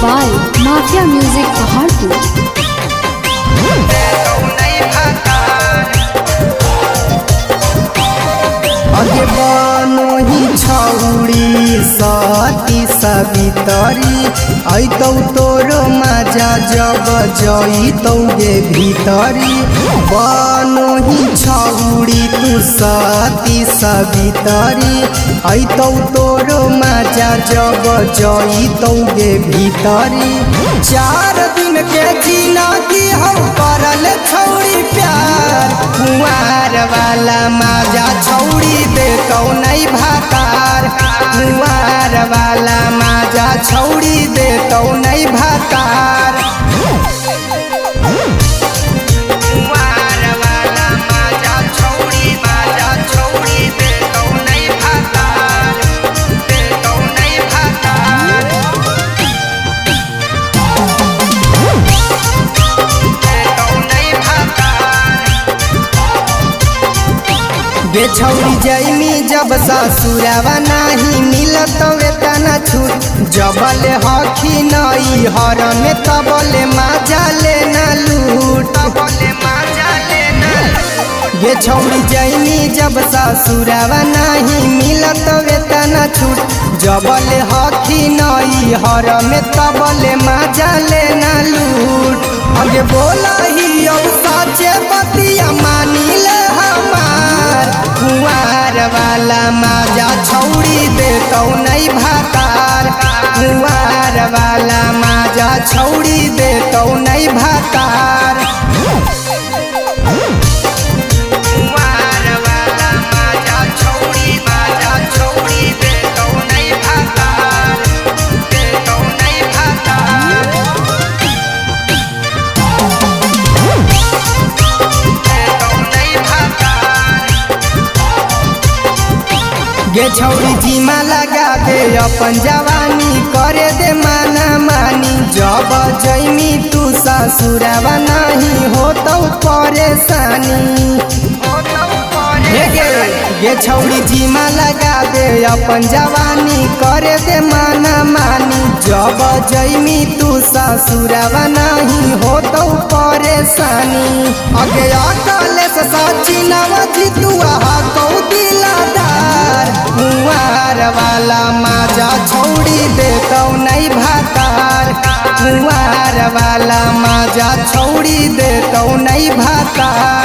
by Mafia Music Paharpur. अगे बनोही छौड़ी सती सवितरी ऐतौ तोरो माजा जब जइतौ गे भीतरी। बनोही छौड़ी तू सती सवितरी ऐतौ तोरो माजा जब जइतौ गे भीतरी। 4 दिन के जिनगी हम करल छौड़ी प्यार कुंवार वाला माजा छौड़ी देतौ नहीं भातार। कुंवार वाला माजा छौड़ी देतौ नहीं भातार। कुंवार वाला माजा छौड़ी देतौ नहीं भातार, देतौ नहीं भातार, देतौ नहीं भातार। गे छौड़ी जैमी जब ससुरावा नाही मिलत वेतना छूट। जबले हखी नई हर में तबले माजा लेना लूट। गे छौड़ी जैमी जब ससुरावा नाही मिलत वेतना छूट। जबले हखी नई हर में तबले माजा लेना लूट। अगे बोला ही औ साचे बतिया मानी ले हमार। कुंवार वाला माजा छौड़ी देतौ नहीं भातार। कुंवार वाला माजा छौड़ी देतौ नहीं भातार। कुंवार वाला माजा छौड़ी देतौ नहीं भातार, देतौ नहीं भातार, देतौ नहीं भातार। गे छौड़ी जीमा लगा दे अपन जवानी करे दे माना मानी। जब जैमी तू ससुरावा नहीं होतौ परेशानी। गे छौड़ी जीमा लगा दे अपन जवानी करे दे माना मानी। जब जैमी तू ससुरावा नहीं होतौ परेशानी। अगे अकले से सची नवजी तू कौ दिलादार। कुंवार वाला माजा छौड़ी देतौ नहीं भातार। कुंवार वाला माजा छौड़ी देतौ नहीं भातार।